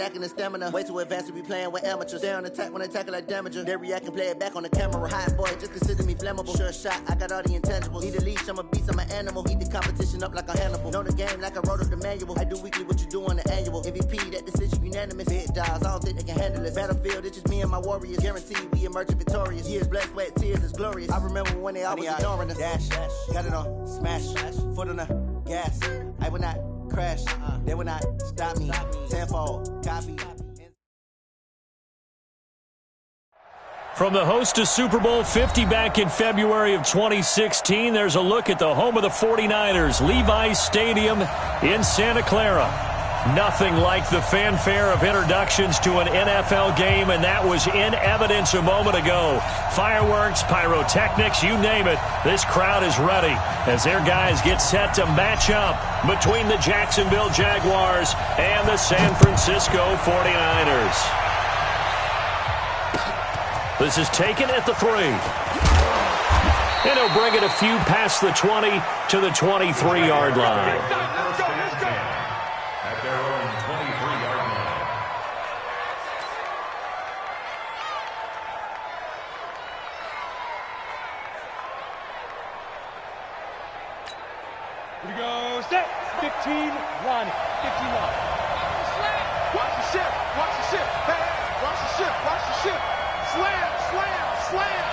lacking the stamina. Way too advanced to be playing with amateurs. Stay on attack when I tackle like damager. They react and play it back on the camera. Hot boy, just consider me flammable. Sure shot, I got all the intangibles. Need a leash, I'm a beast, I'm an animal. Eat the competition up like a Hannibal. Know the game like I wrote up the manual. I do weekly what you do on the annual. MVP, that decision unanimous. Big dogs, I don't think they can handle it. Battlefield, it's just me and my warriors. Guaranteed we emerging victorious. Years, blood, sweat, tears is glorious. I remember when they always ignoring us. Dash, got it on, smash, foot on the gas. I will not crash, they will not stop me. Tenfold, copy. From the host to Super Bowl 50 back in February of 2016, there's a look at the home of the 49ers, Levi's Stadium in Santa Clara. Nothing like the fanfare of introductions to an NFL game, and that was in evidence a moment ago. Fireworks, pyrotechnics, you name it, this crowd is ready as their guys get set to match up between the Jacksonville Jaguars and the San Francisco 49ers. This is taken at the 3. And he'll bring it a few past the 20 to the 23-yard line. At their own 23-yard line. Here we go, set, 15, line, 15 line. Watch the ship, watch the ship, hey, watch the ship, watch the ship. Slam, slam, slam.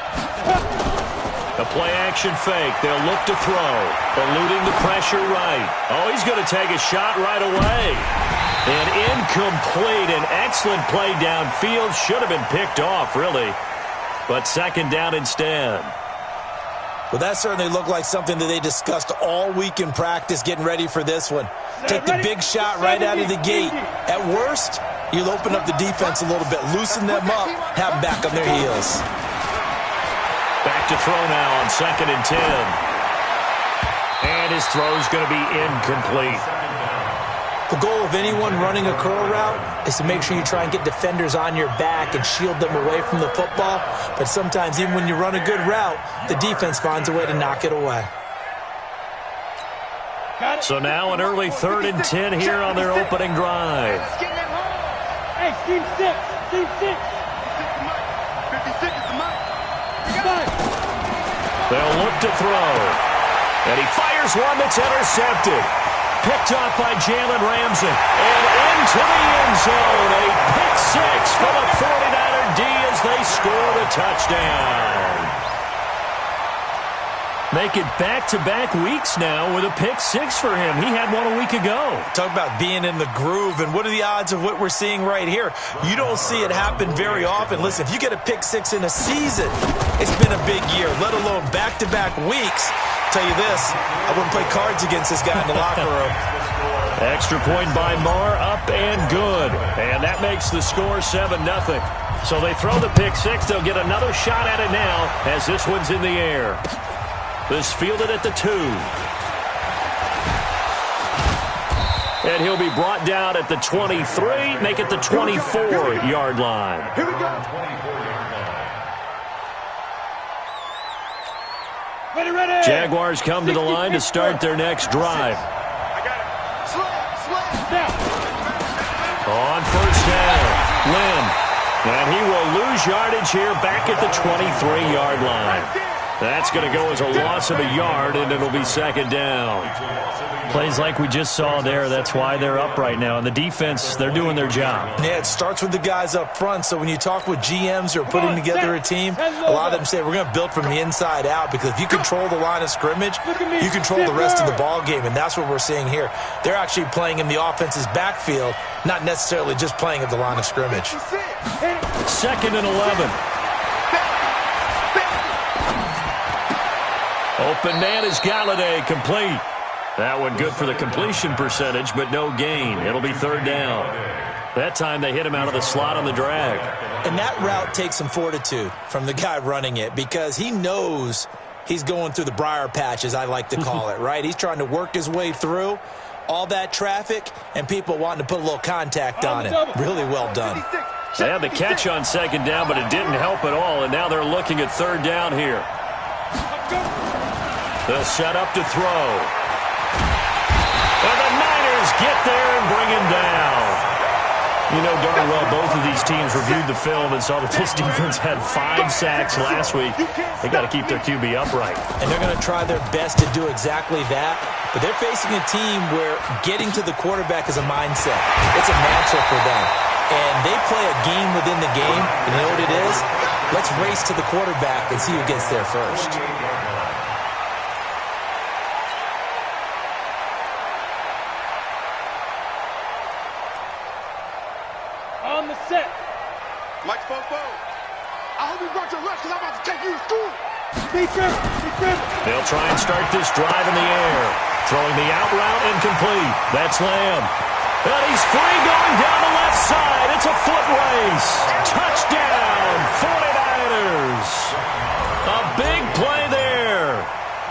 A play-action fake. They'll look to throw. Eluding the pressure right. Oh, he's going to take a shot right away. And incomplete. An excellent play downfield. Should have been picked off, really. But second down instead. Well, that certainly looked like something that they discussed all week in practice getting ready for this one. Take the big shot right out of the gate. At worst, you'll open up the defense a little bit, loosen them up, have them back on their heels. Back to throw now on 2nd and 10. And his throw's going to be incomplete. The goal of anyone running a curl route is to make sure you try and get defenders on your back and shield them away from the football. But sometimes even when you run a good route, the defense finds a way to knock it away. So now an early 3rd and 10 here on their opening drive. Hey, team 6, team 6. 56 is the mic. They'll look to throw. And he fires one that's intercepted. Picked off by Jalen Ramsey. And into the end zone. A pick 6 for the 49er D as they score the touchdown. Make it back-to-back weeks now with a pick 6 for him. He had one a week ago. Talk about being in the groove, and what are the odds of what we're seeing right here? You don't see it happen very often. Listen, if you get a pick 6 in a season, it's been a big year, let alone back-to-back weeks. I'll tell you this, I wouldn't play cards against this guy in the locker room. Extra point by Marr, up and good. And that makes the score 7-0. So they throw the pick 6. They'll get another shot at it now as this one's in the air. This fielded at the 2. And he'll be brought down at the 23, make it the 24-yard line. Here we go. Ready. Jaguars come to the line to start their next drive. I got it. Slam. On first down, Lynn. And he will lose yardage here back at the 23-yard line. That's going to go as a loss of a yard, and it'll be second down. Plays like we just saw there. That's why they're up right now. And the defense, they're doing their job. Yeah, it starts with the guys up front. So when you talk with GMs who are putting together a team, a lot of them say we're going to build from the inside out, because if you control the line of scrimmage, you control the rest of the ball game, and that's what we're seeing here. They're actually playing in the offense's backfield, not necessarily just playing at the line of scrimmage. 2nd and 11. Open man is Galladay, complete. That one good for the completion percentage, but no gain. It'll be 3rd down. That time they hit him out of the slot on the drag. And that route takes some fortitude from the guy running it, because he knows he's going through the briar patch, as I like to call it, right? He's trying to work his way through all that traffic and people wanting to put a little contact on him. Really well done. They had the catch on 2nd down, but it didn't help at all, and now they're looking at 3rd down here. They'll set up to throw. And the Niners get there and bring him down. You know darn well both of these teams reviewed the film and saw that this defense had 5 sacks last week. They got to keep their QB upright. And they're going to try their best to do exactly that. But they're facing a team where getting to the quarterback is a mindset. It's a mantra for them. And they play a game within the game. And you know what it is? Let's race to the quarterback and see who gets there first. On the set. Mike Fofo. I hope you brought your lunch because I'm about to take you to school. They'll try and start this drive in the air. Throwing the out route incomplete. That's Lamb. And he's free going down the left side. It's a foot race. Touchdown, 49ers. A big play there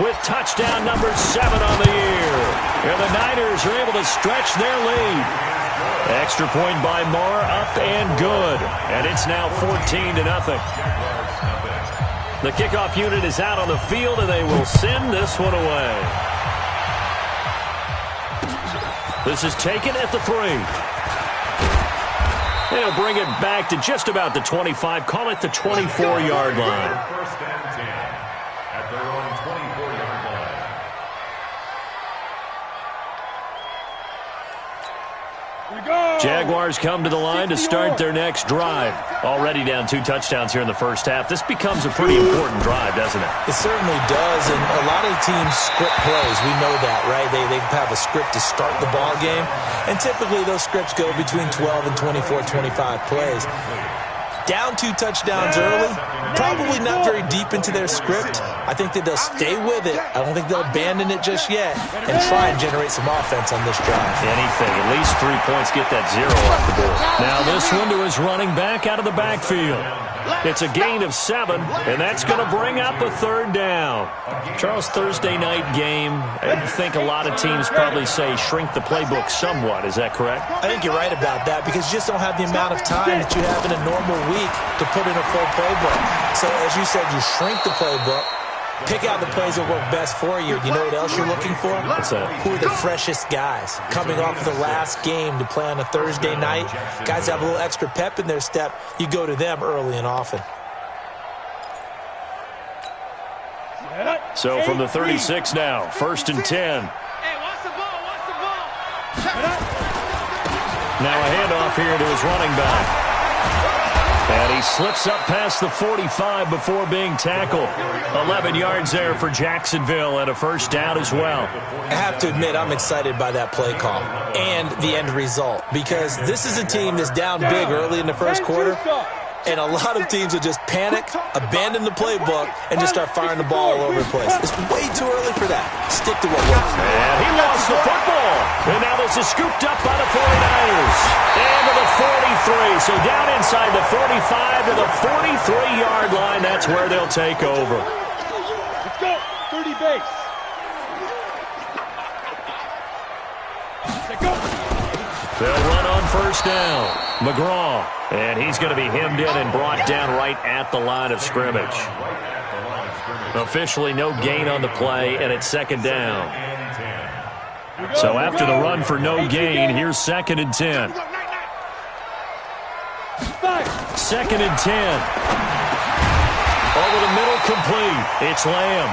with touchdown number 7 on the year. And the Niners are able to stretch their lead. Extra point by Moore, up and good. And it's now 14-0. The kickoff unit is out on the field, and they will send this one away. This is taken at the 3. They'll bring it back to just about the 25. Call it the 24-yard line. First and 10 at their own 24-yard line. Jaguars come to the line to start their next drive. Already down 2 touchdowns here in the first half. This becomes a pretty important drive, doesn't it? It certainly does, and a lot of teams script plays. We know that, right? They have a script to start the ball game, and typically those scripts go between 12 and 24, 25 plays. Down 2 touchdowns early, probably not very deep into their script. I think that they'll stay with it. I don't think they'll abandon it just yet and try and generate some offense on this drive. Anything. At least 3 points, get that 0 off the board. Now this one to his running back out of the backfield. It's a gain of 7, and that's going to bring up a 3rd down. Charles, Thursday night game, I think a lot of teams probably say shrink the playbook somewhat. Is that correct? I think you're right about that because you just don't have the amount of time that you have in a normal week to put in a full playbook. So as you said, you shrink the playbook, pick out the plays that work best for you. You know what else you're looking for? What's that? Who are the freshest guys coming off the last game to play on a Thursday night? Guys have a little extra pep in their step. You go to them early and often. So from the 36 now, 1st and 10. Now a handoff here to his running back. And he slips up past the 45 before being tackled. 11 yards there for Jacksonville and a 1st down as well. I have to admit, I'm excited by that play call and the end result because this is a team that's down big early in the first quarter. And a lot of teams will just panic, abandon the playbook, and just start firing the ball all over the place. It's way too early for that. Stick to what works. And he lost the football. And now this is scooped up by the 49ers. And to the 43. So down inside the 45 to the 43-yard line. That's where they'll take over. Let's go. 30 base. Let's go. They'll run on 1st down. McGraw. And he's going to be hemmed in and brought down right at the line of scrimmage. Officially no gain on the play, and it's 2nd down. So after the run for no gain, here's 2nd and 10. 2nd and 10. Over the middle, complete. It's Lamb.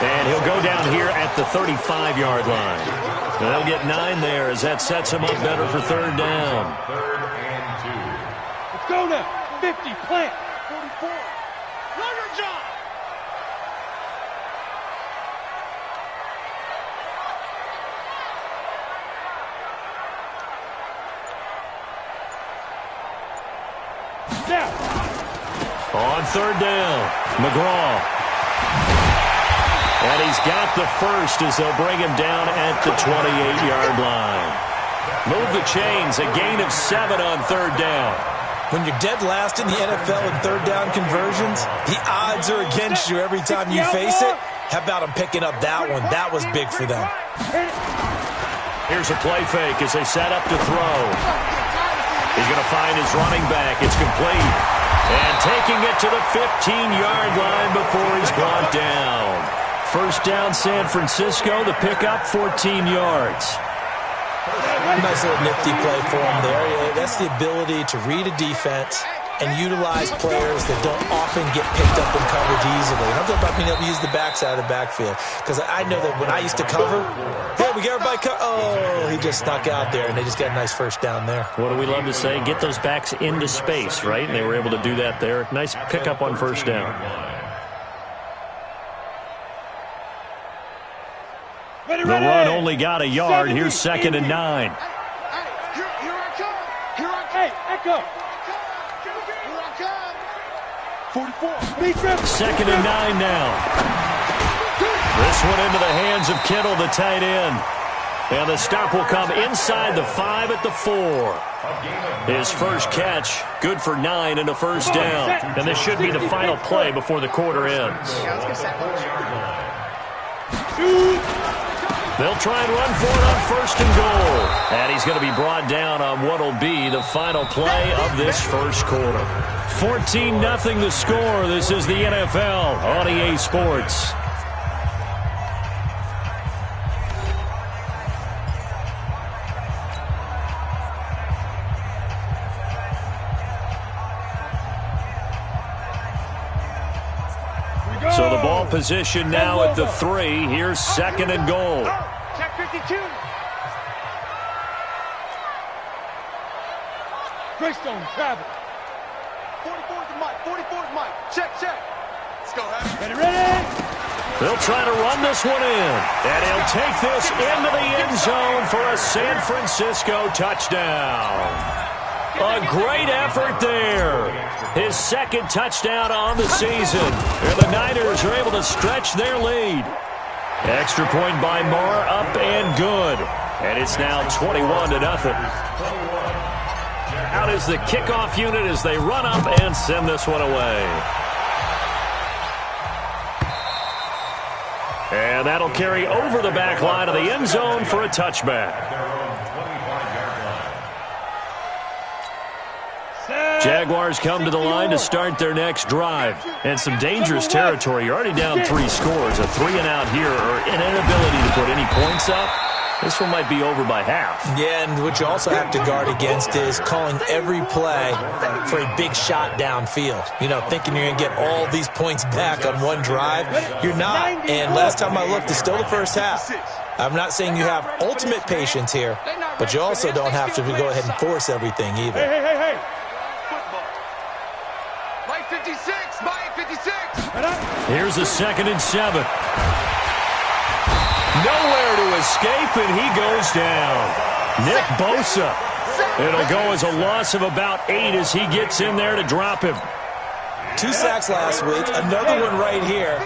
And he'll go down here at the 35-yard line. And they'll get 9 there as that sets him up better for 3rd down. 3rd and 2. Let's go now. 50, plant. 44. Run your job. Now. On 3rd down, McGraw. And he's got the 1st as they'll bring him down at the 28-yard line. Move the chains, a gain of 7 on 3rd down. When you're dead last in the NFL in 3rd down conversions, the odds are against you every time you face it. How about him picking up that one? That was big for them. Here's a play fake as they set up to throw. He's going to find his running back. It's complete. And taking it to the 15-yard line before he's brought down. 1st down, San Francisco. The pickup, 14 yards. Nice little nifty play for him there. Yeah, that's the ability to read a defense and utilize players that don't often get picked up in coverage easily. And I'm talking about being able to use the backside of the backfield. Because I know that when I used to cover, hey, we get everybody oh, he just snuck out there, and they just got a nice first down there. What do we love to say? Get those backs into space, right? And they were able to do that there. Nice pickup on first down. The run only got a yard. Here's 2nd and 9. Here I come. Hey, Echo. 44. 2nd and 9 now. This one into the hands of Kittle, the tight end. And the stop will come inside the 5 at the 4. His first catch, good for 9 and a first down. And this should be the final play before the quarter ends. They'll try and run for it on 1st and goal. And he's going to be brought down on what will be the final play of this first quarter. 14-0 the score. This is the NFL on EA Sports. So the ball position now at the 3. Here's 2nd and goal. Check 52. Greystone, travel. 44 is Mike. 44 is Mike. Check. Let's go, Happy. Ready? They'll try to run this one in. And he'll take this into the end zone for a San Francisco touchdown. A great effort there. His 2nd touchdown on the season. And the Niners are able to stretch their lead. Extra point by Moore, up and good. And it's now 21-0. Out is the kickoff unit as they run up and send this one away. And that'll carry over the back line of the end zone for a touchback. Jaguars come to the line to start their next drive. And some dangerous territory. You're already down 3 scores. A 3-and-out here or an inability to put any points up. This one might be over by half. Yeah, and what you also have to guard against is calling every play for a big shot downfield. You know, thinking you're going to get all these points back on one drive. You're not. And last time I looked, it's still the first half. I'm not saying you have ultimate patience here, but you also don't have to go ahead and force everything either. Hey. Mike 56. Here's a 2nd and 7. Nowhere to escape, and he goes down. Nick Bosa. It'll go as a loss of about 8 as he gets in there to drop him. 2 sacks last week, another one right here.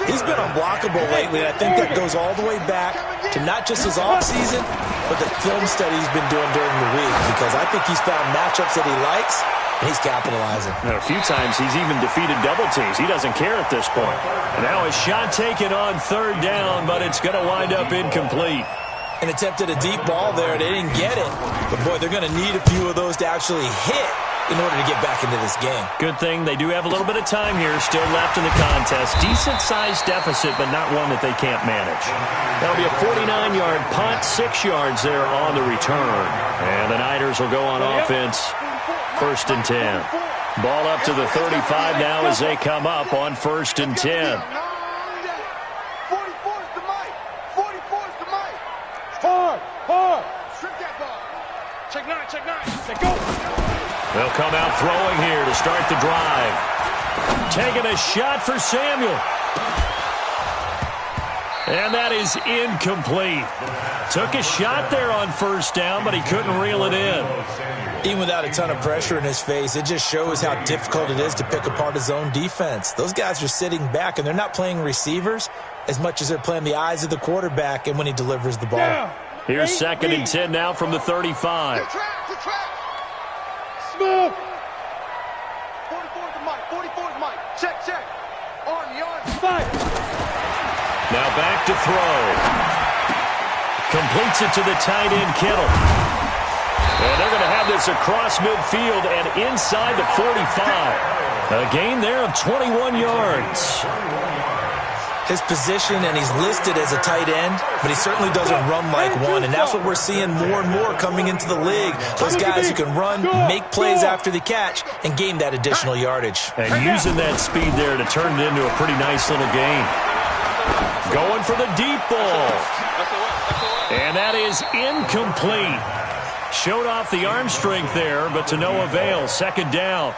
He's been unblockable lately, and I think that goes all the way back to not just his offseason, but the film study he's been doing during the week, because I think he's found matchups that he likes, and he's capitalizing. And a few times he's even defeated double teams. He doesn't care at this point. And now a shot taken on 3rd down, but it's going to wind up incomplete. And attempted a deep ball there. They didn't get it. But, boy, they're going to need a few of those to actually hit in order to get back into this game. Good thing they do have a little bit of time here still left in the contest. Decent-sized deficit, but not one that they can't manage. That'll be a 49-yard punt, 6 yards there on the return. And the Niners will go on offense. 1st and 10. Ball up to the 35 now as they come up on 1st and 10. 44 is the Mike. 44 is the Mike. Hard. Strip that ball. Check 9. Let's go. They'll come out throwing here to start the drive. Taking a shot for Samuel. And that is incomplete. Took a shot there on 1st down, but he couldn't reel it in. Even without a ton of pressure in his face, it just shows how difficult it is to pick apart his own defense. Those guys are sitting back, and they're not playing receivers as much as they're playing the eyes of the quarterback and when he delivers the ball. Down. Here's 2nd and 10 now from the 35. Good track. Smooth. 44 is the Mike. 44 is Mike. Check. On. Fight. Now back to throw. Completes it to the tight end, Kittle. And they're going to have this across midfield and inside the 45. A gain there of 21 yards. his position, and he's listed as a tight end, but he certainly doesn't run like one, and that's what we're seeing more and more coming into the league. Those guys who can run, make plays after the catch, and gain that additional yardage. And using that speed there to turn it into a pretty nice little gain. Going for the deep ball. And that is incomplete. Showed off the arm strength there, but to no avail. Second down.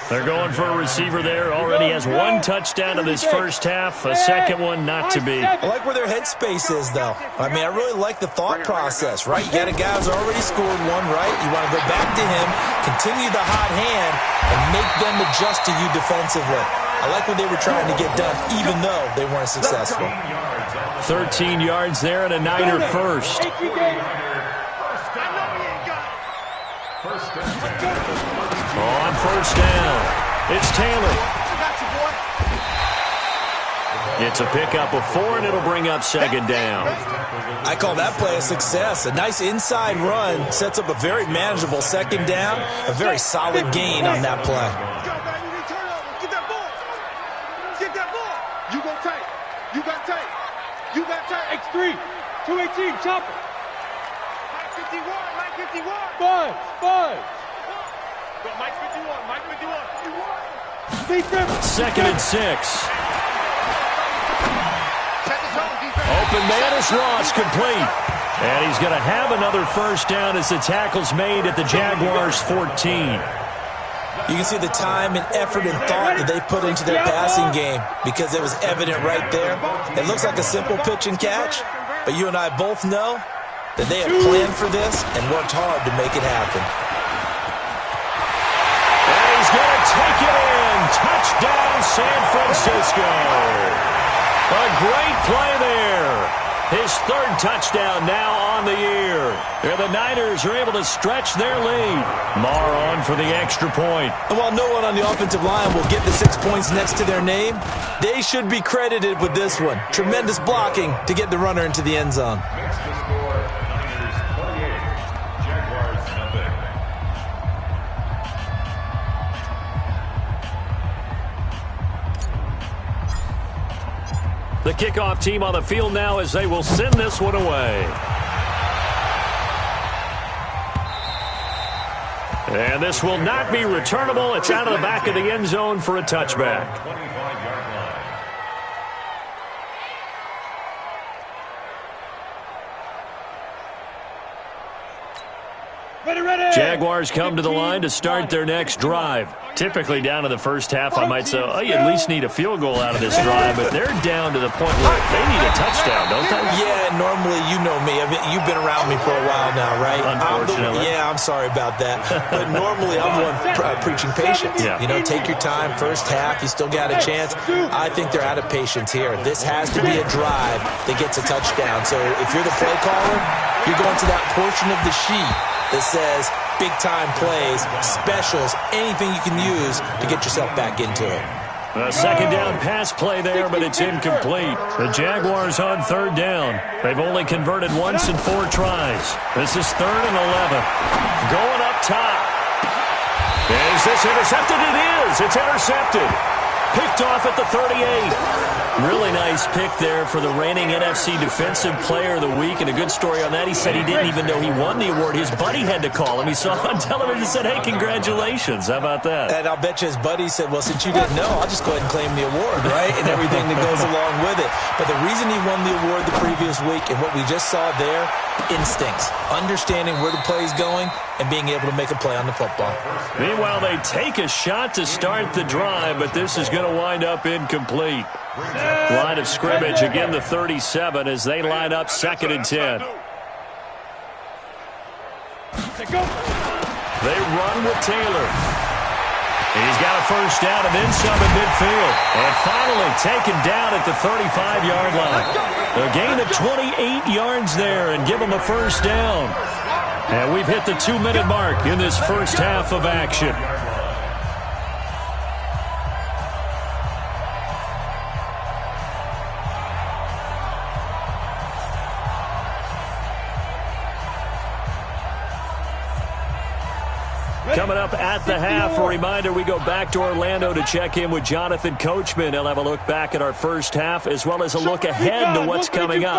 They're going for a receiver there. Already has one touchdown in this first half. A second one not to be. I like where their headspace is, though. I mean, I really like the thought process, right? You got a guy who's already scored one, right? You want to go back to him, continue the hot hand, and make them adjust to you defensively. I like what they were trying to get done, even though they weren't successful. 13 yards there and a Niner first. On first down, it's Taylor. It's a pickup of 4, and it'll bring up second down. I call that play a success. A nice inside run sets up a very manageable second down, a very solid gain on that play. Get that ball. Get that ball. You go tight. You got tight. You got tight. X3, 218, chopper. Mike 51, Mike 51. Five. Go, Mike 51, Mike 51. Defense. Second and 6. Open man is Ross, complete. And he's going to have another first down as the tackle's made at the Jaguars' 14. You can see the time and effort and thought that they put into their passing game because it was evident right there. It looks like a simple pitch and catch, but you and I both know that they have planned for this and worked hard to make it happen. And he's going to take it in. Touchdown, San Francisco. A great play there. His third touchdown now on the year. And the Niners are able to stretch their lead. Marr on for the extra point. And while no one on the offensive line will get the 6 points next to their name, they should be credited with this one. Tremendous blocking to get the runner into the end zone. Makes the score Niners 28, Jaguars nothing. The kickoff team on the field now as they will send this one away. And this will not be returnable. It's out of the back of the end zone for a touchback. 25-yard line. Ready. Jaguars come to the line to start their next drive. Typically down to the first half, I might say, oh, you at least need a field goal out of this drive, but they're down to the point where they need a touchdown, don't they? Yeah, normally, you know me. I mean, you've been around me for a while now, right? Unfortunately. I'm sorry about that. But normally, I'm the one preaching patience. Yeah. You know, take your time. First half, you still got a chance. I think they're out of patience here. This has to be a drive that gets a touchdown. So if you're the play caller, you're going to that portion of the sheet that says big-time plays, specials, anything you can use to get yourself back into it. A second down pass play there, but it's incomplete. The Jaguars on third down. They've only converted once in 4 tries. This is 3rd and 11. Going up top. Is this intercepted? It is. It's intercepted. Picked off at the 38. Really nice pick there for the reigning NFC Defensive Player of the Week, and a good story on that. He said he didn't even know he won the award. His buddy had to call him. He saw it on television and said, hey, congratulations. How about that? And I'll bet you his buddy said, well, since you didn't know, I'll just go ahead and claim the award, right? And everything that goes along with it. But the reason he won the award the previous week and what we just saw there, instincts, understanding where the play is going and being able to make a play on the football. Meanwhile, they take a shot to start the drive, but this is going to wind up incomplete. Line of scrimmage, again the 37 as they line up 2nd and 10. They run with Taylor. He's got a first down and then some in midfield. And finally taken down at the 35-yard line. A gain of 28 yards there and give them a first down. And we've hit the 2-minute mark in this first half of action. Coming up at the half, a reminder, we go back to Orlando to check in with Jonathan Coachman. He'll have a look back at our first half as well as a look ahead to what's coming up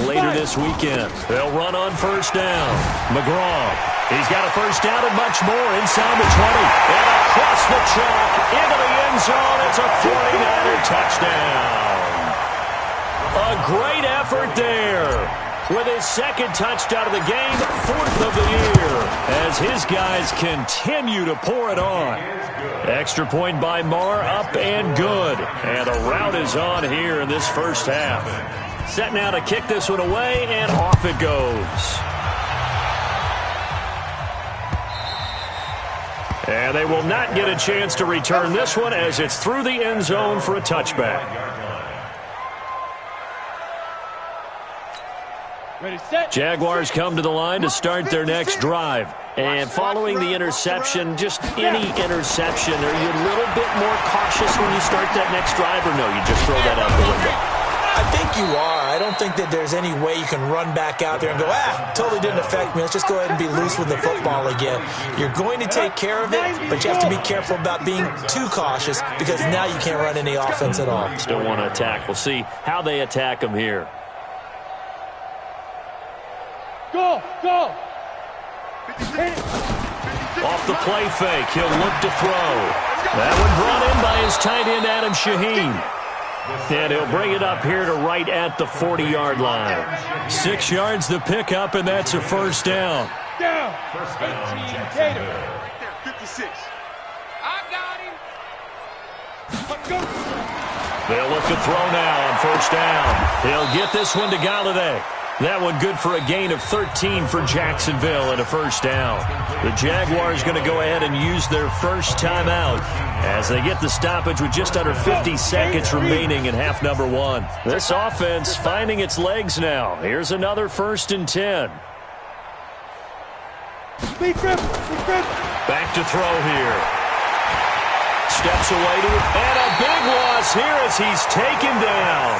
later this weekend. They'll run on first down. McGraw, he's got a first down and much more inside the 20. And across the chalk into the end zone. It's a 49er touchdown. A great effort there. With his second touchdown of the game, fourth of the year, as his guys continue to pour it on. Extra point by Marr, up and good. And the route is on here in this first half. Set now to kick this one away, and off it goes. And they will not get a chance to return this one as it's through the end zone for a touchback. Jaguars come to the line to start their next drive. And following the interception, just any interception, are you a little bit more cautious when you start that next drive, or no, you just throw that out the window? I think you are. I don't think that there's any way you can run back out there and go, totally didn't affect me. Let's just go ahead and be loose with the football again. You're going to take care of it, but you have to be careful about being too cautious because now you can't run any offense at all. Still want to attack. We'll see how they attack them here. Go! Off the play fake, he'll look to throw. That one brought in by his tight end, Adam Shaheen. And he'll bring it up here to right at the 40-yard line. 6 yards the pickup, and that's a first down. First down, Jacksonville. 56. I got him. Let's go. They'll look to throw now on first down. He'll get this one to Galladay. That one good for a gain of 13 for Jacksonville and a first down. The Jaguars going to go ahead and use their first timeout as they get the stoppage with just under 50 seconds remaining in half number one. This offense finding its legs now. Here's another 1st and 10. Back to throw here. Steps away to it, and a big loss here as he's taken down.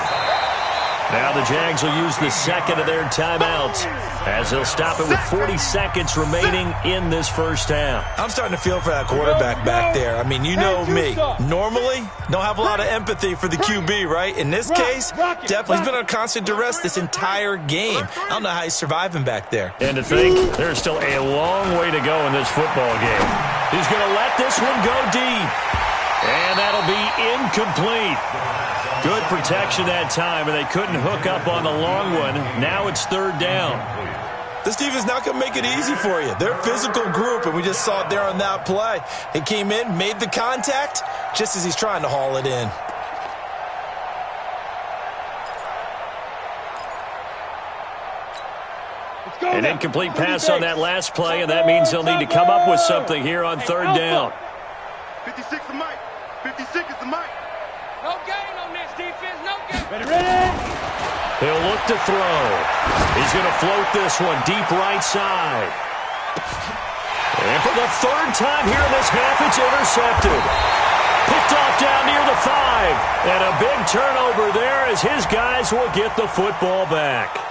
Now the Jags will use the second of their timeouts as they'll stop it with 40 seconds remaining in this first half. I'm starting to feel for that quarterback back there. I mean, you know me. Normally, don't have a lot of empathy for the QB, right? In this case, definitely he's been on constant duress this entire game. I don't know how he's surviving back there. And to think, there's still a long way to go in this football game. He's going to let this one go deep. And that'll be incomplete. Good protection that time, and they couldn't hook up on the long one. Now it's third down. This team is not going to make it easy for you. They're a physical group, and we just saw it there on that play. He came in, made the contact, just as he's trying to haul it in. An incomplete pass on that last play, and that means they'll need to come up with something here on third down. 56 is Mike. 56 is the Mike. No gain on this defense. No gain. Ready? He'll look to throw. He's going to float this one deep right side. And for the third time here in this half, it's intercepted. Picked off down near the 5. And a big turnover there as his guys will get the football back.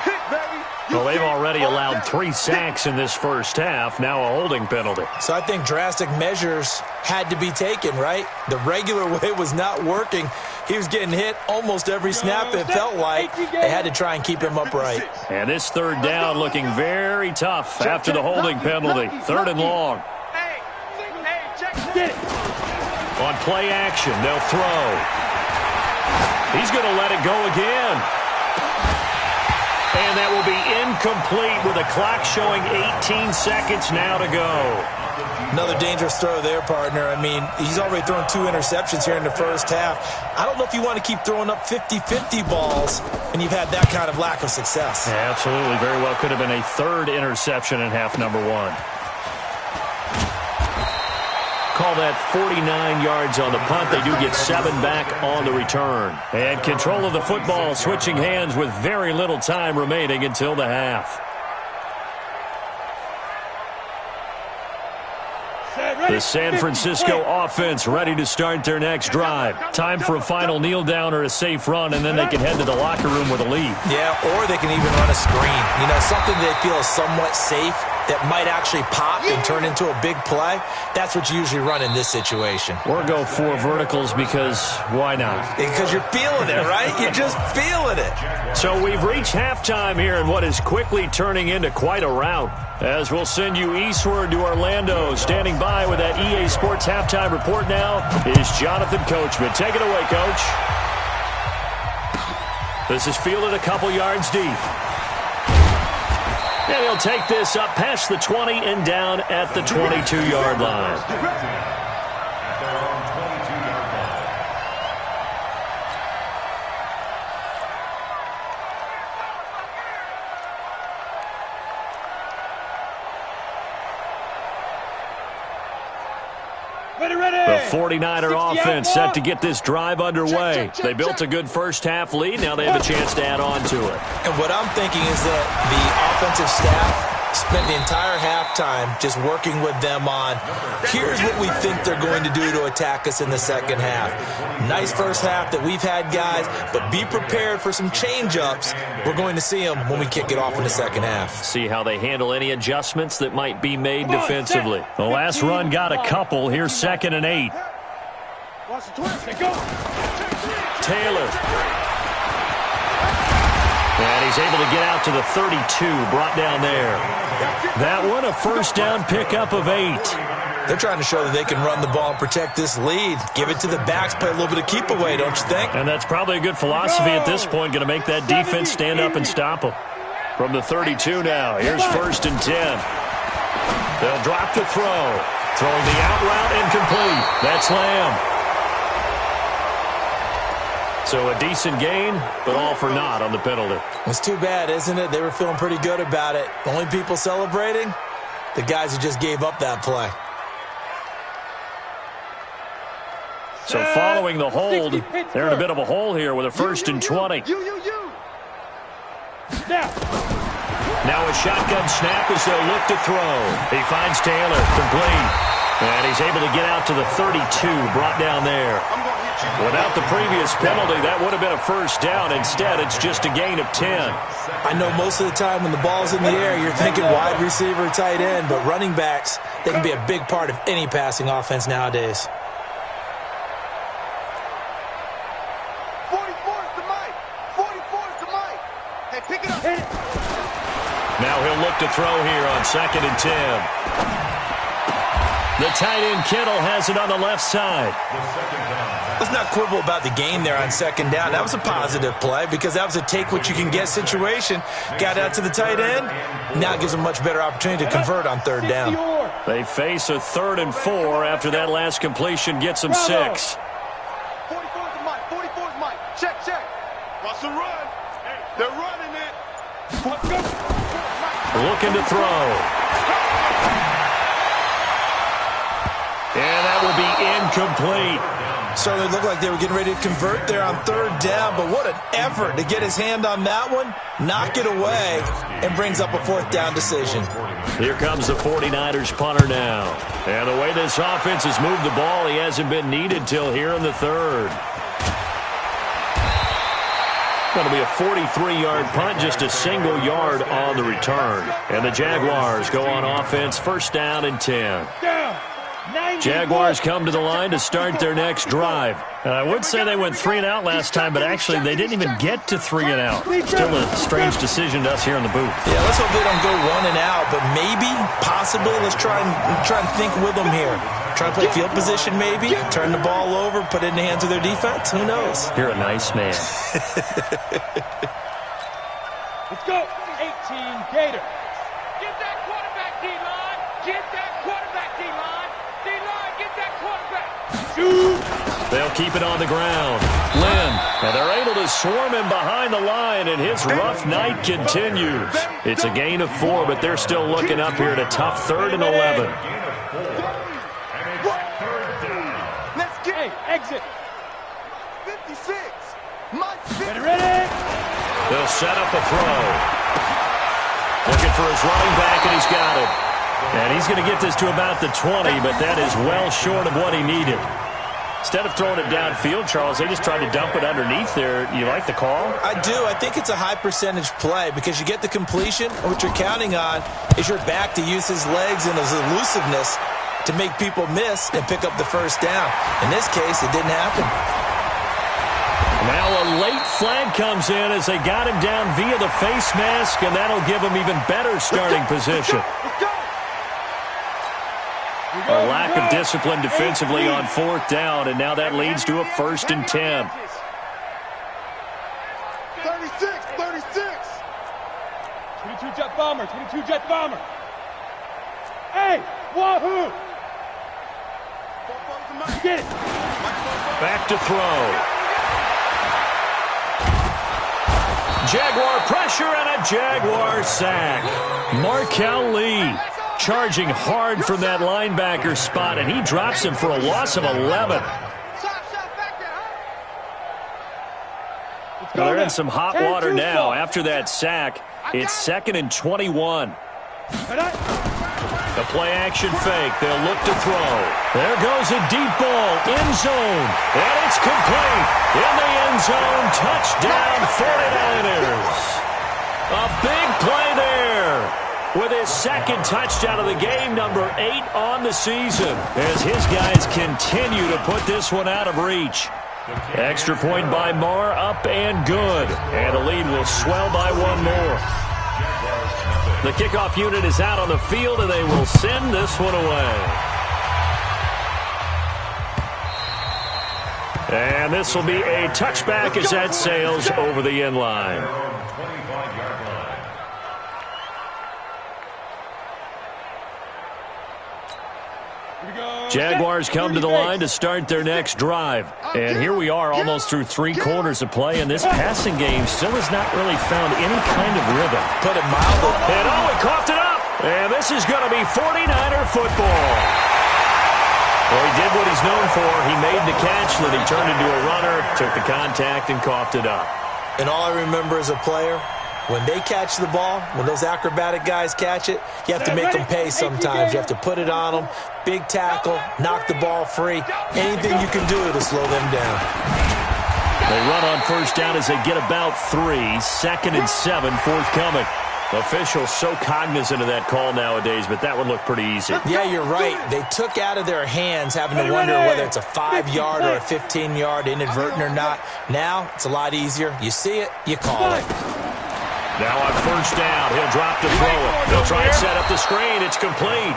Well, they've already allowed 3 sacks in this first half, now a holding penalty. So I think drastic measures had to be taken, right? The regular way was not working. He was getting hit almost every snap, it felt like. They had to try and keep him upright. And this third down looking very tough after the holding penalty. Third and long. On play action, they'll throw. He's going to let it go again. And that will be incomplete with the clock showing 18 seconds now to go. Another dangerous throw there, partner. I mean, he's already thrown 2 interceptions here in the first half. I don't know if you want to keep throwing up 50-50 balls and you've had that kind of lack of success. Yeah, absolutely. Very well could have been a 3rd interception in half number 1. Call that 49 yards on the punt. They do get 7 back on the return. And control of the football switching hands with very little time remaining until the half. The San Francisco offense ready to start their next drive. Time for a final kneel down or a safe run, and then they can head to the locker room with a lead. Yeah, or they can even run a screen. You know, something they feel is somewhat safe. that might actually pop and turn into a big play, that's what you usually run in this situation. Or go 4 verticals because why not? Because you're feeling it, right? You're just feeling it. So we've reached halftime here in what is quickly turning into quite a rout. As we'll send you eastward to Orlando. Standing by with that EA Sports halftime report now is Jonathan Coachman. Take it away, Coach. This is fielded a couple yards deep. And he'll take this up past the 20 and down at the 22-yard line. The 49er offense set to get this drive underway. They built a good first-half lead. Now they have a chance to add on to it. And what I'm thinking is that the offensive staff spent the entire halftime just working with them on, here's what we think they're going to do to attack us in the second half. Nice first half that we've had, guys, but be prepared for some change-ups. We're going to see them when we kick it off in the second half. See how they handle any adjustments that might be made defensively. The last run got a couple. Here's 2nd and 8. Taylor. And he's able to get out to the 32, brought down there. That one, a first down pickup of 8. They're trying to show that they can run the ball and protect this lead. Give it to the backs, play a little bit of keep away, don't you think? And that's probably a good philosophy at this point, going to make that defense stand up and stop them. From the 32 now, here's 1st and 10. They'll drop to throw. Throwing the out route incomplete. That's Lamb. So a decent gain, but all for naught on the penalty. It's too bad, isn't it? They were feeling pretty good about it. Only people celebrating, the guys who just gave up that play. So following the hold, they're in a bit of a hole here with a 1st and 20. Now a shotgun snap as they'll look to throw. He finds Taylor, complete. And he's able to get out to the 32, brought down there. Without the previous penalty, that would have been a first down. Instead, it's just a gain of 10. I know most of the time when the ball's in the air, you're thinking wide receiver, tight end, but running backs, they can be a big part of any passing offense nowadays. 44 is the mic. 44 is the mic. Hey, pick it up. Now he'll look to throw here on 2nd and 10. The tight end Kittle has it on the left side. Let's not quibble about the gain there on 2nd down. That was a positive play because that was a take-what-you-can-get situation. Got out to the tight end. Now it gives them a much better opportunity to convert on 3rd down. They face a 3rd and 4 after that last completion gets them 6. 44 is the mic. 44 is the mic. Check, check. Watch the run. They're running it. Looking to throw. And that will be incomplete. Certainly looked like they were getting ready to convert there on 3rd down, but what an effort to get his hand on that one, knock it away, and brings up a 4th down decision. Here comes the 49ers punter now. And the way this offense has moved the ball, he hasn't been needed till here in the 3rd. Going to be a 43-yard punt, just a single yard on the return. And the Jaguars go on offense, 1st down and 10. Jaguars come to the line to start their next drive. I would say they went 3 and out last time, but actually they didn't even get to 3 and out. Still a strange decision to us here in the booth. Yeah, let's hope they don't go 1 and out, but maybe, possibly, let's try and think with them here. Try to play field position maybe, turn the ball over, put it in the hands of their defense. Who knows? You're a nice man. Let's go. 18 Gators. Get that quarterback, D-line. Get that quarterback, D-line. D-line, get that quarterback. Shoot. They'll keep it on the ground. Lynn, and they're able to swarm him behind the line, and his rough night continues. It's a gain of 4, but they're still looking up here at a tough 3rd and 11. Let's get Hey, exit. 56. Mike, Ready? They'll set up a throw. Looking for his running back, and he's got it. And he's going to get this to about the 20, but that is well short of what he needed. Instead of throwing it downfield, Charles, they just tried to dump it underneath there. You like the call? I do. I think it's a high percentage play because you get the completion, and what you're counting on is your back to use his legs and his elusiveness to make people miss and pick up the first down. In this case, it didn't happen. Now a late flag comes in as they got him down via the face mask, and that'll give him even better starting position. A lack of discipline defensively on 4th down, and now that leads to a 1st and 10. 36. 22 jet bomber. 22 jet bomber. Hey, wahoo! Get it. Back to throw. Jaguar pressure and a Jaguar sack. Markel Lee charging hard from that linebacker spot, and he drops him for a loss of 11. Well, they're in some hot water now. After that sack, it's 2nd and 21. The play-action fake. They'll look to throw. There goes a deep ball. End zone. And it's complete. In the end zone. Touchdown 49ers. A big play there. With his 2nd touchdown of the game, number 8 on the season, as his guys continue to put this one out of reach. Extra point by Marr, up and good. And the lead will swell by one more. The kickoff unit is out on the field, and they will send this one away. And this will be a touchback as that sails over the end line. Jaguars come to the line to start their next drive. And here we are almost through 3 quarters of play, and this passing game still has not really found any kind of rhythm. Put it mildly. And he coughed it up. And this is going to be 49er football. Well, he did what he's known for. He made the catch, then he turned into a runner, took the contact, and coughed it up. And all I remember as a player, when they catch the ball, when those acrobatic guys catch it, you have to make them pay sometimes. You have to put it on them, big tackle, knock the ball free, anything you can do to slow them down. They run on 1st down as they get about 3, 2nd and 7 forthcoming. Officials so cognizant of that call nowadays, but that would look pretty easy. Yeah, you're right. They took out of their hands having to wonder whether it's a 5-yard or a 15-yard, inadvertent or not. Now, it's a lot easier. You see it, you call it. Now on 1st down, he'll drop to throw it. They'll try and set up the screen. It's complete.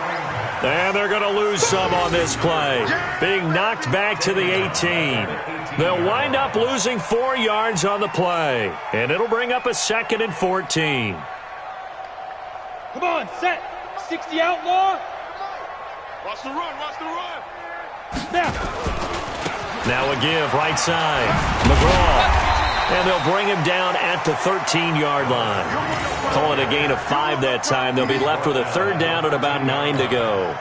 And they're going to lose some on this play. Being knocked back to the 18. They'll wind up losing 4 yards on the play. And it'll bring up a 2nd and 14. Come on, set. 60 outlaw. Watch the run. Now a give, right side. McGraw. And they'll bring him down at the 13-yard line. Calling a gain of 5 that time. They'll be left with a 3rd down at about 9 to go.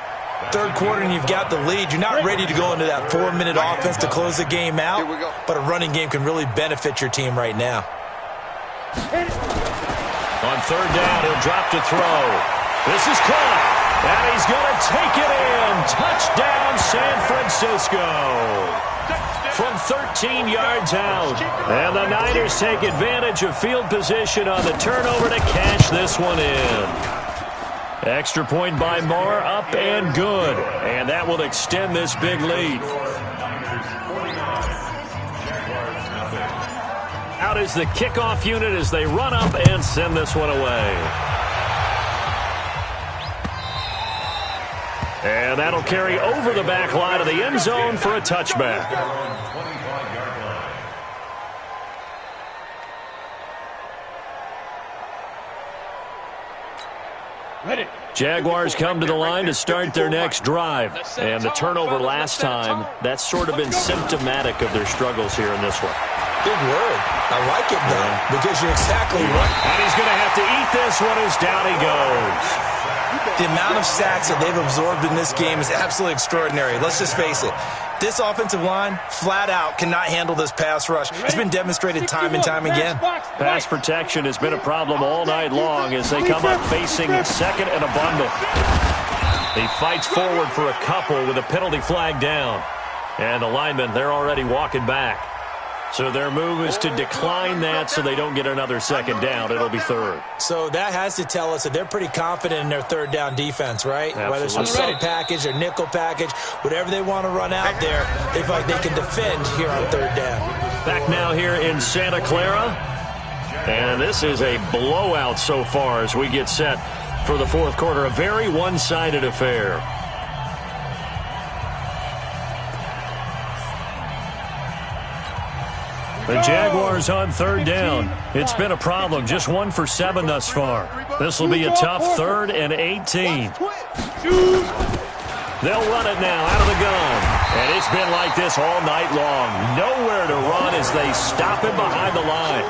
3rd quarter and you've got the lead. You're not ready to go into that 4-minute offense to close the game out, but a running game can really benefit your team right now. On 3rd down, he'll drop to throw. This is caught, and he's going to take it in. Touchdown, San Francisco. From 13 yards out. And the Niners take advantage of field position on the turnover to cash this one in. Extra point by Marr, up and good. And that will extend this big lead. Out is the kickoff unit as they run up and send this one away. And that'll carry over the back line of the end zone for a touchback. Ready. Jaguars come to the line to start their next drive. And the turnover last time, that's sort of been symptomatic of their struggles here in this one. Big word. I like it, though, because you're exactly right. And he's going to have to eat this one as down he goes. The amount of sacks that they've absorbed in this game is absolutely extraordinary. Let's just face it. This offensive line, flat out, cannot handle this pass rush. It's been demonstrated time and time again. Pass protection has been a problem all night long as they come up facing 2nd and a bundle. He fights forward for a couple with a penalty flag down. And the linemen, they're already walking back. So their move is to decline that so they don't get another second down. It'll be third. So that has to tell us that they're pretty confident in their third down defense, right? Absolutely. Whether it's a sub package or nickel package, whatever they want to run out there, they feel like they can defend here on third down. Back now here in Santa Clara. And this is a blowout so far as we get set for the fourth quarter. A very one-sided affair. The Jaguars on third down. It's been a problem. Just 1 for 7 thus far. This will be a tough 3rd and 18. They'll run it now out of the gun. And it's been like this all night long. Nowhere to run as they stop him behind the line.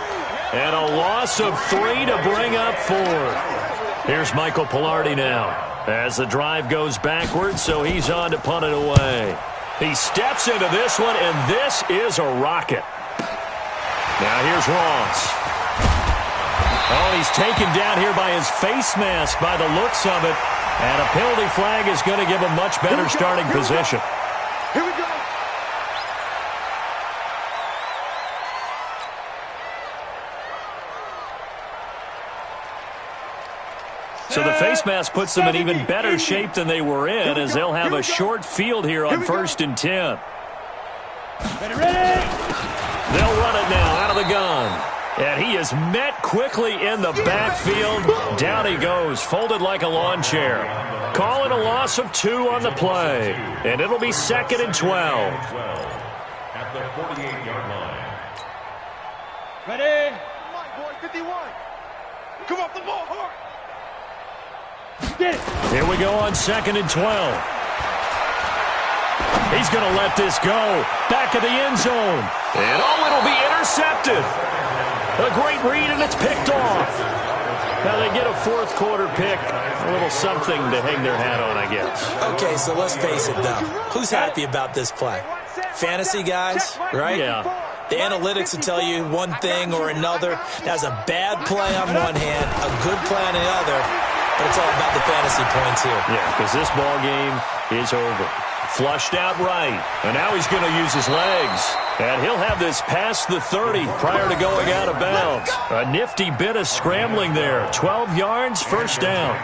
And a loss of 3 to bring up 4. Here's Michael Pilardi now as the drive goes backwards, so he's on to punt it away. He steps into this one, and this is a rocket. Now here's Ross. Oh, he's taken down here by his face mask by the looks of it. And a penalty flag is going to give a much better starting position. Here we go. So the face mask puts them in even better shape than they were in, as they'll have a short field here on 1st and 10. They'll run it now out of the gun. And he is met quickly in the backfield. Down he goes, folded like a lawn chair. Calling a loss of 2 on the play. And it'll be 2nd and 12. At the 48-yard line. Ready? Come on, boy, 51. Come off the ball hard. Get it. Here we go on 2nd and 12. He's going to let this go. Back of the end zone. And it'll be intercepted. A great read, and it's picked off. Now they get a fourth quarter pick. A little something to hang their hat on, I guess. Okay, so let's face it, though. Who's happy about this play? Fantasy guys, right? Yeah. The analytics will tell you one thing or another. That's a bad play on one hand, a good play on the other, but it's all about the fantasy points here. Yeah, because this ball game is over. Flushed out right, and now he's going to use his legs. And he'll have this past the 30 prior to going out of bounds. A nifty bit of scrambling there. 12 yards, first down.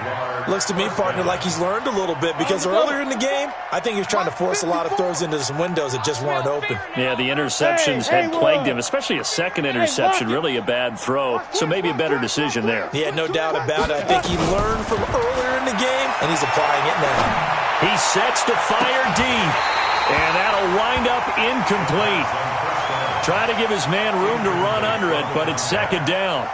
Looks to me, partner, like he's learned a little bit, because earlier in the game, I think he was trying to force a lot of throws into some windows that just weren't open. Yeah, the interceptions had plagued him, especially a second interception, really a bad throw. So maybe a better decision there. Yeah, no doubt about it. I think he learned from earlier in the game, and he's applying it now. He sets to fire deep, and that'll wind up incomplete. Try to give his man room to run under it, but it's second down.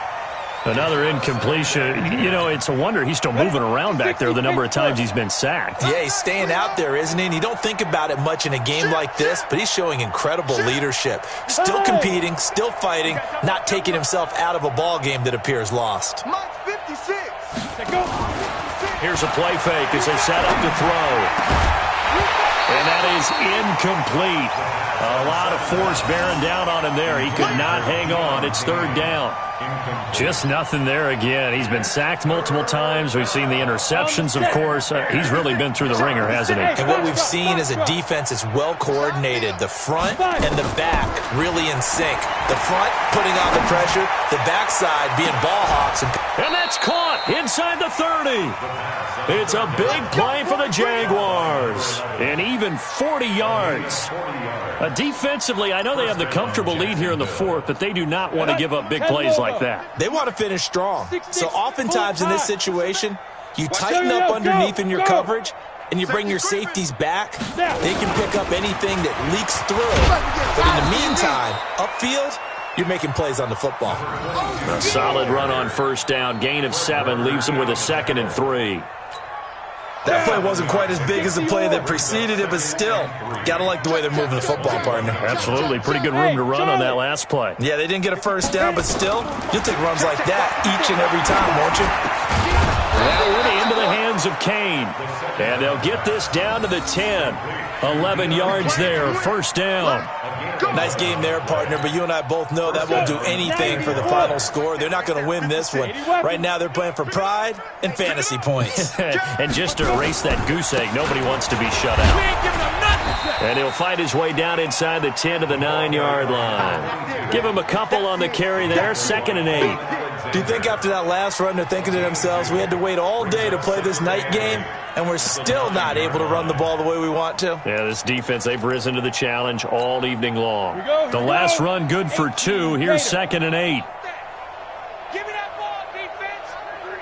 Another incompletion. You know, it's a wonder he's still moving around back there the number of times he's been sacked. Yeah, he's staying out there, isn't he? And you don't think about it much in a game like this, but he's showing incredible leadership. Still competing, still fighting, not taking himself out of a ball game that appears lost. Mike 56. Here's a play fake as they set up to throw. And that is incomplete. A lot of force bearing down on him there. He could not hang on. It's third down. Just nothing there again. He's been sacked multiple times. We've seen the interceptions, of course. He's really been through the ringer, hasn't he? And what we've seen is a defense that's well coordinated. The front and the back really in sync. The front putting on the pressure, the backside being ball hawks. And that's caught inside the 30. It's a big play for the Jaguars. And even 40 yards. Defensively, I know they have the comfortable lead here in the fourth, but they do not want to give up big plays like that. They want to finish strong. So oftentimes in this situation, you tighten up underneath in your coverage, and you bring your safeties back. They can pick up anything that leaks through. But in the meantime, upfield, you're making plays on the football. A solid run on first down. Gain of 7 leaves them with a 2nd and 3. That play wasn't quite as big as the play that preceded it, but still, got to like the way they're moving the football, partner. Absolutely. Pretty good room to run on that last play. Yeah, they didn't get a first down, but still, you'll take runs like that each and every time, won't you? That one into the hands of Kane. And they'll get this down to the 10. 11 yards there, first down. Nice game there, partner, but you and I both know that won't do anything for the final score. They're not going to win this one. Right now, they're playing for pride and fantasy points. And just to erase that goose egg, nobody wants to be shut out. And he'll fight his way down inside the 10 to the 9-yard line. Give him a couple on the carry there, 2nd and 8. Do you think after that last run they're thinking to themselves, we had to wait all day to play this night game, and we're still not able to run the ball the way we want to? Yeah, this defense, they've risen to the challenge all evening long. The last run good for 2. Here's 2nd and 8. Give me that ball, defense.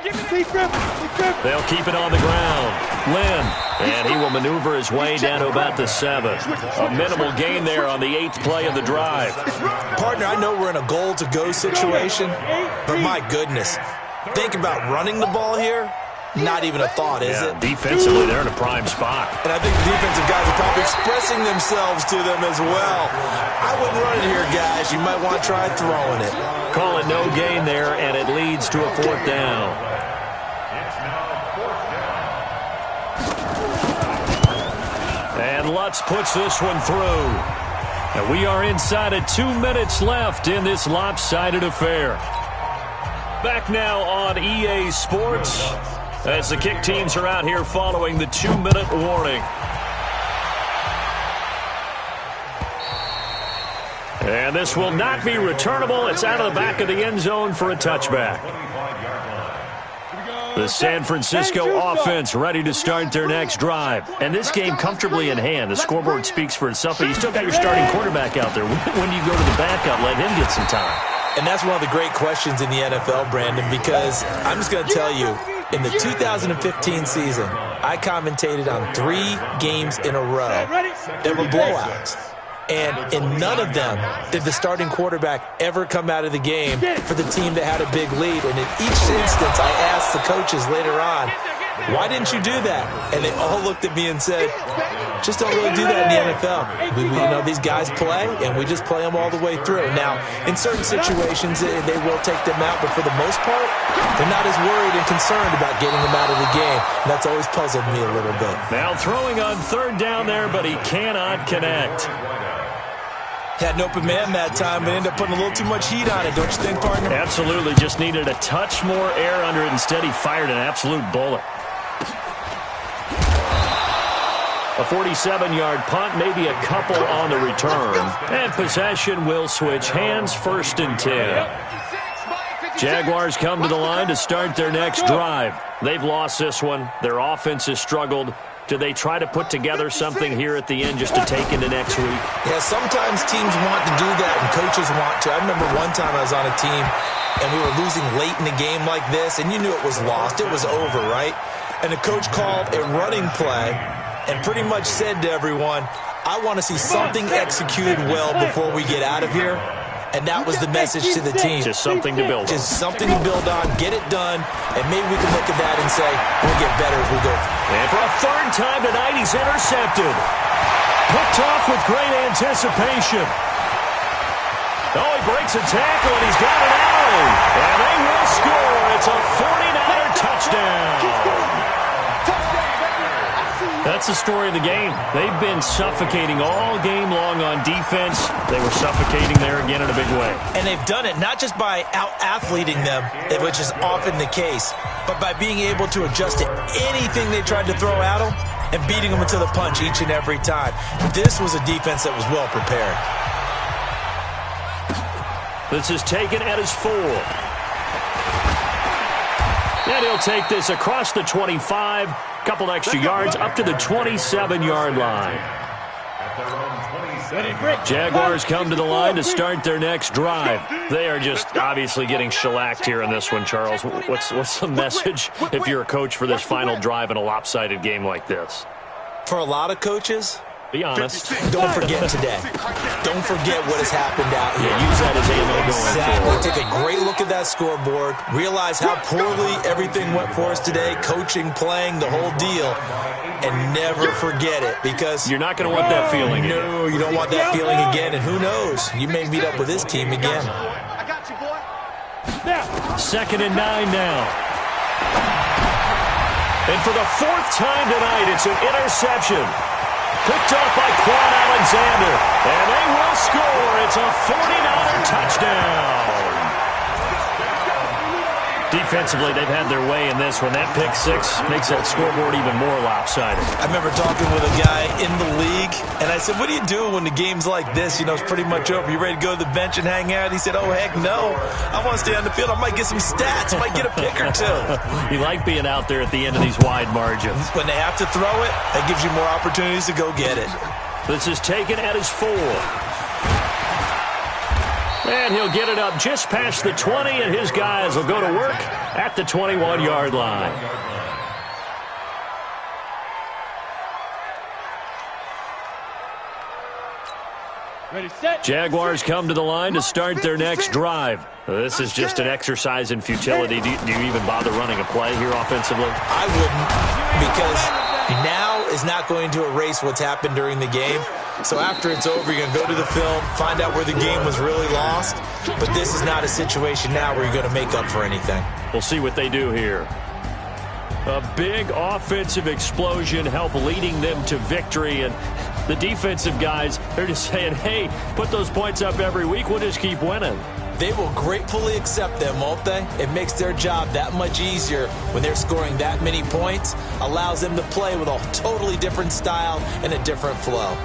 Give me that. They'll keep it on the ground. Lynn, and he will maneuver his way down to about the 7. A minimal gain there on the 8th play of the drive. Partner, I know we're in a goal-to-go situation, but my goodness, think about running the ball here. Not even a thought, is it? Defensively, they're in a prime spot. And I think the defensive guys are probably expressing themselves to them as well. I wouldn't run it here, guys. You might want to try throwing it. Call it no gain there, and it leads to a 4th down. And Lutz puts this one through. And we are inside of 2 minutes left in this lopsided affair. Back now on EA Sports as the kick teams are out here following the 2-minute warning. And this will not be returnable. It's out of the back of the end zone for a touchback. The San Francisco offense ready to start their next drive. And this game comfortably in hand. The scoreboard speaks for itself, but you still got your starting quarterback out there. When do you go to the backup? Let him get some time. And that's one of the great questions in the NFL, Brandon, because I'm just going to tell you, in the 2015 season, I commentated on 3 games in a row that were blowouts. And in none of them did the starting quarterback ever come out of the game for the team that had a big lead. And in each instance, I asked the coaches later on, why didn't you do that? And they all looked at me and said, just don't really do that in the NFL. These guys play, and we just play them all the way through. Now, in certain situations, they will take them out, but for the most part, they're not as worried and concerned about getting them out of the game. And that's always puzzled me a little bit. Now throwing on 3rd down there, but he cannot connect. Had an open man that time, but ended up putting a little too much heat on it, don't you think, partner? Absolutely. Just needed a touch more air under it. Instead, he fired an absolute bullet. A 47-yard punt, maybe a couple on the return. And possession will switch hands, 1st and 10. Jaguars come to the line to start their next drive. They've lost this one. Their offense has struggled. Do they try to put together something here at the end just to take into next week? Yeah, sometimes teams want to do that and coaches want to. I remember one time I was on a team and we were losing late in the game like this, and you knew it was lost. It was over, right? And the coach called a running play and pretty much said to everyone, I want to see something executed well before we get out of here. And that was the message to the team. Just something to build on. Just something to build on, get it done, and maybe we can look at that and say, we'll get better as we go. And for a 3rd time tonight, he's intercepted. Picked off with great anticipation. Oh, he breaks a tackle, and he's got an alley. And they will score. It's a 49er touchdown. That's the story of the game. They've been suffocating all game long on defense. They were suffocating there again in a big way. And they've done it not just by out-athleting them, which is often the case, but by being able to adjust to anything they tried to throw at them and beating them into the punch each and every time. This was a defense that was well prepared. This is taken at his 4. And he'll take this across the 25. Couple extra yards up to the 27-yard line. Jaguars come to the line to start their next drive. They are just obviously getting shellacked here in this one, Charles. What's the message if you're a coach for this final drive in a lopsided game like this? For a lot of coaches, be honest. Don't forget today. Don't forget what has happened out here. Yeah, use that as ammo going forward. Take a great look at that scoreboard. Realize how poorly everything went for us today. Coaching, playing, the whole deal. And never forget it, because you're not going to want that feeling again. No, you don't want that feeling again. And who knows? You may meet up with this team again. I got you, boy. 2nd and 9 now. And for the 4th time tonight, it's an interception. Picked up by Quan Alexander. And they will score. It's a 49er touchdown. Defensively, they've had their way in this one. That pick six makes that scoreboard even more lopsided. I remember talking with a guy in the league, and I said, what do you do when the game's like this? You know, it's pretty much over. You ready to go to the bench and hang out? He said, oh, heck no. I want to stay on the field. I might get some stats. I might get a pick or two. You like being out there at the end of these wide margins. When they have to throw it, that gives you more opportunities to go get it. This is taken at his 4. And he'll get it up just past the 20, and his guys will go to work at the 21-yard line. Ready, set. Jaguars come to the line to start their next drive. This is just an exercise in futility. Do you even bother running a play here offensively? I wouldn't, because now is not going to erase what's happened during the game. So after it's over, you're going to go to the film, find out where the game was really lost. But this is not a situation now where you're going to make up for anything. We'll see what they do here. A big offensive explosion help leading them to victory. And the defensive guys, they're just saying, hey, put those points up every week. We'll just keep winning. They will gratefully accept them, won't they? It makes their job that much easier when they're scoring that many points. Allows them to play with a totally different style and a different flow.